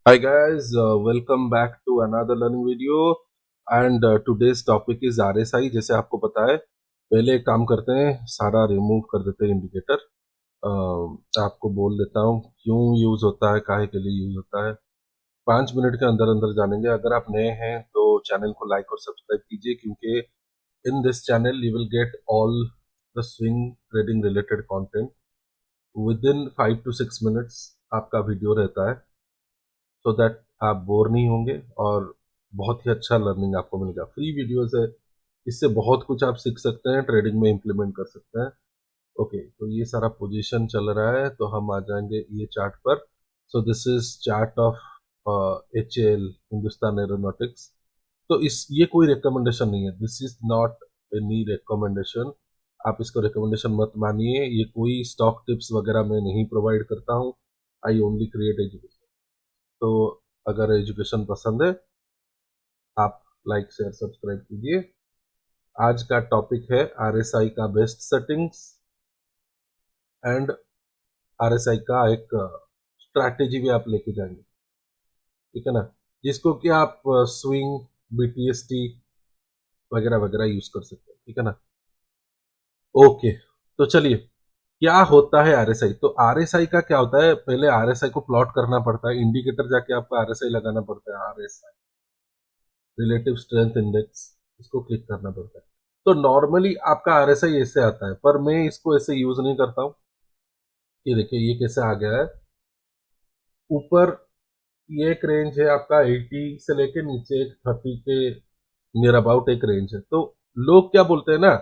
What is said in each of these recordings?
Hi guys, welcome back to another learning video and today's topic is RSI। जैसे आपको पता है, पहले एक काम करते हैं, सारा रिमूव कर देते हैं इंडिकेटर। आपको बोल देता हूँ क्यों यूज होता है, काहे के लिए यूज होता है। 5 मिनट के अंदर अंदर जानेंगे। अगर आप नए हैं तो चैनल को लाइक और सब्सक्राइब कीजिए, क्योंकि in this channel you will get all the swing trading related content with in 5 to 6 minutes. आपका वीडियो रहता है सो दैट आप बोर नहीं होंगे और बहुत ही अच्छा लर्निंग आपको मिलेगा। फ्री वीडियोस है, इससे बहुत कुछ आप सीख सकते हैं, ट्रेडिंग में इम्प्लीमेंट कर सकते हैं। ओके, तो ये सारा पोजीशन चल रहा है तो हम आ जाएंगे ये चार्ट पर। So this is chart of HAL, Hindustan aeronautics. तो इस ये कोई रिकमेंडेशन नहीं है, this is not any recommendation. आप इसको रिकमेंडेशन मत मानिए, ये कोई स्टॉक टिप्स वगैरह मैं नहीं प्रोवाइड करता हूँ। I only create education. तो अगर एजुकेशन पसंद है, आप लाइक शेयर सब्सक्राइब कीजिए। आज का टॉपिक है RSI का बेस्ट सेटिंग्स एंड RSI का एक स्ट्रैटेजी भी आप लेके जाएंगे, ठीक है ना, जिसको कि आप स्विंग, BTST वगैरह वगैरह यूज कर सकते हैं, ठीक है ना। ओके, तो चलिए, क्या होता है RSI। तो RSI का क्या होता है, पहले RSI को प्लॉट करना पड़ता है, इंडिकेटर जाके आपको RSI लगाना पड़ता है। RSI रिलेटिव स्ट्रेंथ इंडेक्स, इसको क्लिक करना पड़ता है। तो नॉर्मली आपका RSI ऐसे आता है, पर मैं इसको ऐसे यूज नहीं करता हूँ। ये देखिए, ये कैसे आ गया है ऊपर। ये एक रेंज है आपका 80 से लेके नीचे एक 30 के नियर अबाउट एक रेंज है। तो लोग क्या बोलते हैं ना,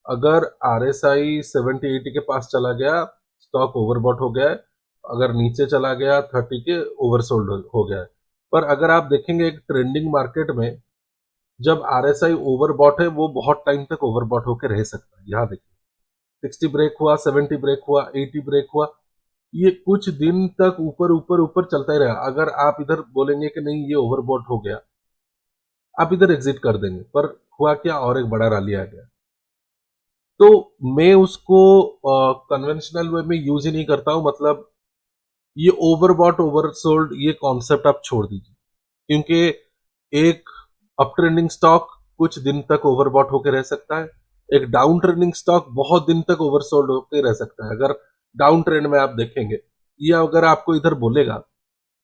अगर RSI 70-80 के पास चला गया, स्टॉक ओवरबॉट हो गया है। अगर नीचे चला गया 30 के, ओवरसोल्ड हो गया है। पर अगर आप देखेंगे एक ट्रेंडिंग मार्केट में, जब RSI ओवरबॉट है, वो बहुत टाइम तक ओवरबॉट होकर रह सकता है। यहाँ देखिए, 60 ब्रेक हुआ, 70 ब्रेक हुआ, 80 ब्रेक हुआ, ये कुछ दिन तक ऊपर ऊपर ऊपर चलता ही रहा। अगर आप इधर बोलेंगे कि नहीं ये ओवरबॉट हो गया, आप इधर एग्जिट कर देंगे। पर हुआ क्या, और एक बड़ा रैली आ गया। तो मैं उसको कन्वेंशनल वे में यूज ही नहीं करता हूं। मतलब ये ओवरबॉट ओवरसोल्ड ये कॉन्सेप्ट आप छोड़ दीजिए, क्योंकि एक अप ट्रेंडिंग स्टॉक कुछ दिन तक ओवरबॉट होकर रह सकता है, एक डाउन ट्रेंडिंग स्टॉक बहुत दिन तक ओवरसोल्ड होकर रह सकता है। अगर डाउन ट्रेंड में आप देखेंगे, या अगर आपको इधर बोलेगा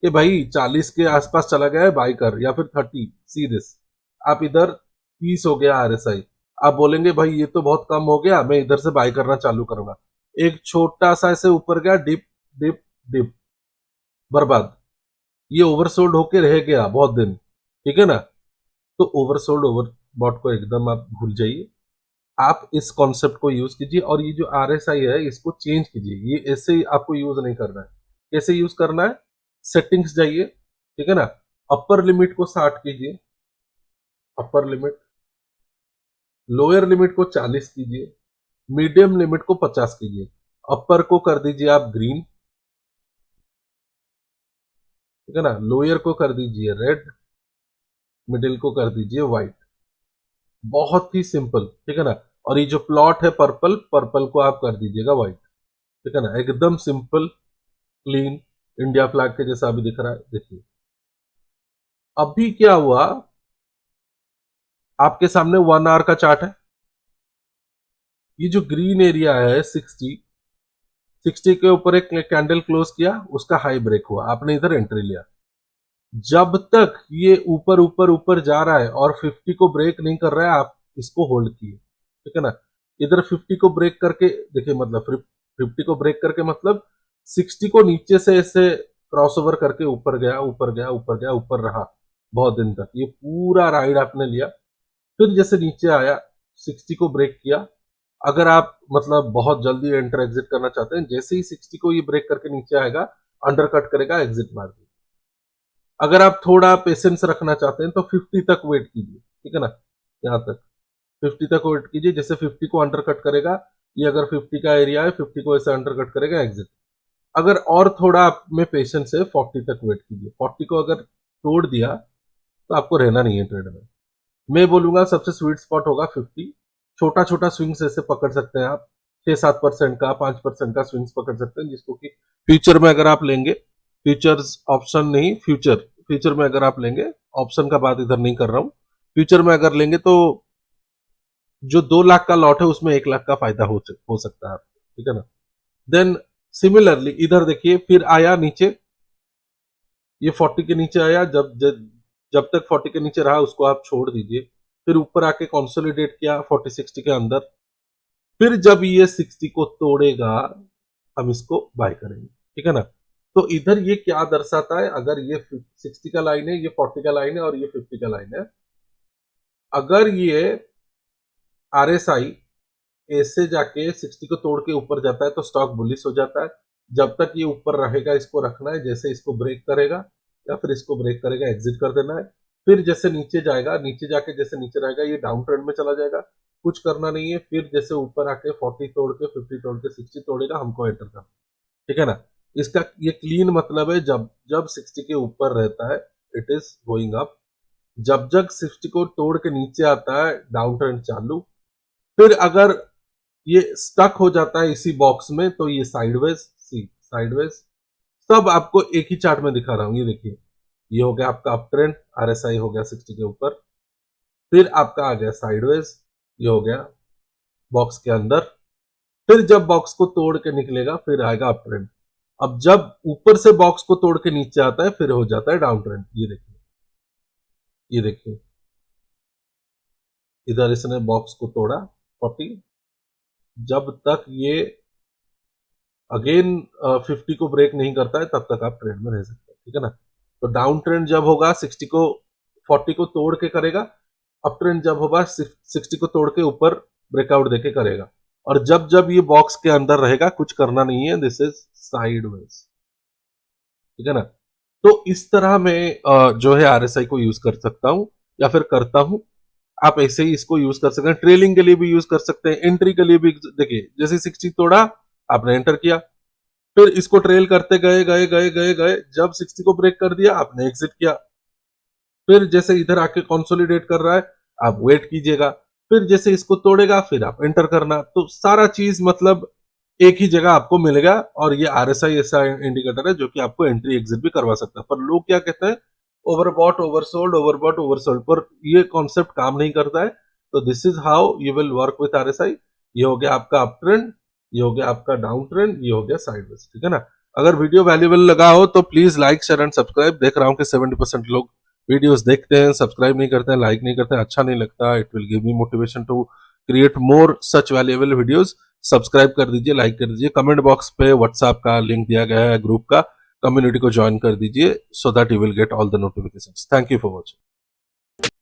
कि भाई 40 के आसपास चला गया है, बाई कर, या फिर 30, सी दिस, आप इधर 30 हो गया RSI, आप बोलेंगे भाई ये तो बहुत कम हो गया, मैं इधर से बाई करना चालू करूंगा। एक छोटा सा ऐसे ऊपर गया, डिप डिप डिप, बर्बाद। ये ओवरसोल्ड होके रह गया बहुत दिन, ठीक है ना। तो ओवरसोल्ड ओवरबॉट को एकदम आप भूल जाइए। आप इस कॉन्सेप्ट को यूज कीजिए, और ये जो RSI है इसको चेंज कीजिए। ये ऐसे ही आपको यूज नहीं करना है। कैसे यूज करना है, सेटिंग्स जाइए, ठीक है ना। अपर लिमिट को 60 कीजिए, अपर लिमिट। लोअर लिमिट को 40 कीजिए, मीडियम लिमिट को 50 कीजिए। अपर को कर दीजिए आप ग्रीन, ठीक है ना। लोअर को कर दीजिए रेड, मिडिल को कर दीजिए व्हाइट। बहुत ही सिंपल, ठीक है ना। और ये जो प्लॉट है पर्पल, पर्पल को आप कर दीजिएगा व्हाइट, ठीक है ना। एकदम सिंपल, क्लीन, इंडिया फ्लैग के जैसा अभी दिख रहा है। देखिए अभी क्या हुआ, आपके सामने 1 आवर का चार्ट है। ये जो ग्रीन एरिया है 60 के ऊपर एक कैंडल क्लोज किया, उसका हाई ब्रेक हुआ, आपने इधर एंट्री लिया। जब तक ये ऊपर ऊपर ऊपर जा रहा है और 50 को ब्रेक नहीं कर रहा है, आप इसको होल्ड किए, ठीक है ना। इधर 50 को ब्रेक करके देखिए, मतलब 50 को ब्रेक करके मतलब 60 को नीचे से ऐसे क्रॉस ओवर करके ऊपर गया, ऊपर गया, ऊपर गया, ऊपर रहा बहुत दिन तक। ये पूरा राइड आपने लिया, फिर जैसे नीचे आया, 60 को ब्रेक किया। अगर आप मतलब बहुत जल्दी एंटर एग्जिट करना चाहते हैं, जैसे ही 60 को ये ब्रेक करके नीचे आएगा, अंडर कट करेगा, एग्जिट मार दीजिए। अगर आप थोड़ा पेशेंस रखना चाहते हैं तो 50 तक वेट कीजिए, ठीक है ना। यहाँ तक 50 तक वेट कीजिए, जैसे 50 को अंडर कट करेगा, ये अगर 50 का एरिया है, 50 को ऐसे अंडर कट करेगा, एग्जिट। अगर और थोड़ा आप में पेशेंस है, 40 तक वेट कीजिए। 40 को अगर तोड़ दिया तो आपको रहना नहीं है ट्रेड में। मैं बोलूंगा सबसे स्वीट स्पॉट होगा 50। छोटा छोटा स्विंग्स ऐसे पकड़ सकते हैं आप, 6-7% का, 5% का स्विंग्स पकड़ सकते हैं, जिसको कि फ्यूचर में अगर आप लेंगे, फ्यूचर्स ऑप्शन नहीं, फ्यूचर, फ्यूचर में अगर आप लेंगे, ऑप्शन का बात इधर नहीं कर रहा हूं, फ्यूचर में अगर लेंगे तो जो 2 लाख का लॉट है उसमें 1 लाख का फायदा हो सकता है आपको, ठीक है ना। देन सिमिलरली इधर देखिए, फिर आया नीचे, ये 40 के नीचे आया, जब तक 40 के नीचे रहा उसको आप छोड़ दीजिए, फिर ऊपर आके कंसोलिडेट किया 40-60 के अंदर, फिर जब ये 60 को तोड़ेगा हम इसको बाय करेंगे, ठीक है ना। तो इधर ये क्या दर्शाता है, अगर ये 60 का लाइन है, ये 40 का लाइन है और ये 50 का लाइन है, अगर ये RSI ऐसे जाके 60 को तोड़ के ऊपर जाता है तो स्टॉक बुलिश हो जाता है। जब तक ये ऊपर रहेगा इसको रखना है, जैसे इसको ब्रेक करेगा या फिर इसको ब्रेक करेगा एग्जिट कर देना है। फिर जैसे नीचे जाएगा, नीचे जाके जैसे नीचे रहेगा ये डाउन ट्रेंड में चला जाएगा, कुछ करना नहीं है। फिर जैसे ऊपर आके 40 तोड़ के 50 तोड़ के 60 तोड़ेगा, हमको एंटर करना, ठीक है ना। इसका ये क्लीन मतलब है, जब जब 60 के ऊपर रहता है इट इज गोइंग अप, जब जब 60 को तोड़ के नीचे आता है डाउन ट्रेंड चालू। फिर अगर ये स्टक हो जाता है इसी बॉक्स में तो ये साइडवेज, सी साइडवेज, सब आपको एक ही चार्ट में दिखा रहा हूं। ये देखिए, ये हो गया आपका अप ट्रेंड, RSI हो गया 60 के ऊपर, फिर आपका आ गया साइडवेज, ये हो गया बॉक्स के अंदर, फिर जब बॉक्स को तोड़ के निकलेगा फिर आएगा अप ट्रेंड। अब जब ऊपर से बॉक्स को तोड़ के नीचे आता है फिर हो जाता है डाउन ट्रेंड। ये देखिए, ये देखिए, इधर इसने बॉक्स को तोड़ा 40, जब तक ये अगेन 50 को ब्रेक नहीं करता है तब तक आप ट्रेंड में रह सकते हैं, ठीक है ना। तो डाउन ट्रेंड जब होगा 60 को 40 को तोड़ के करेगा, अप ट्रेंड जब होगा 60 को तोड़ के ऊपर ब्रेकआउट देके करेगा, और जब जब ये बॉक्स के अंदर रहेगा कुछ करना नहीं है, दिस इज साइडवेज, ठीक है ना। तो इस तरह मैं जो है RSI को यूज कर सकता हूं या फिर करता हूं। आप ऐसे ही इसको यूज कर सकते हैं, ट्रेलिंग के लिए भी यूज कर सकते हैं, एंट्री के लिए भी। देखिए जैसे 60 तोड़ा, आपने एंटर किया, फिर इसको ट्रेल करते गए गए गए गए गए, जब 60 को ब्रेक कर दिया आपने एग्जिट किया, फिर जैसे इधर आके कंसोलिडेट कर रहा है आप वेट कीजिएगा, फिर जैसे इसको तोड़ेगा फिर आप एंटर करना। तो सारा चीज मतलब एक ही जगह आपको मिलेगा, और ये RSI ऐसा इंडिकेटर है जो कि आपको एंट्री एग्जिट भी करवा सकता है। पर लोग क्या कहते हैं, ओवरबॉट ओवरसोल्ड, ओवरबॉट ओवरसोल्ड, पर ये कॉन्सेप्ट काम नहीं करता है। तो this is how you will work with RSI। ये हो गया आपका अप ट्रेंड, ये हो गया आपका डाउन ट्रेंड, ये हो गया साइडवेज, ठीक है ना। अगर वीडियो वैल्यूएबल लगा हो तो please like share and subscribe. देख रहा हूँ कि 70% लोग वीडियोस देखते हैं, सब्सक्राइब नहीं करते हैं, लाइक नहीं करते हैं, अच्छा नहीं लगता। It will give me motivation to create more such valuable videos. Subscribe कर दीजिए, लाइक कर दीजिए, कमेंट बॉक्स पे व्हाट्सएप का लिंक दिया गया है ग्रुप का, कम्युनिटी को ज्वाइन कर दीजिए, so that you will get all the notifications. Thank you for watching.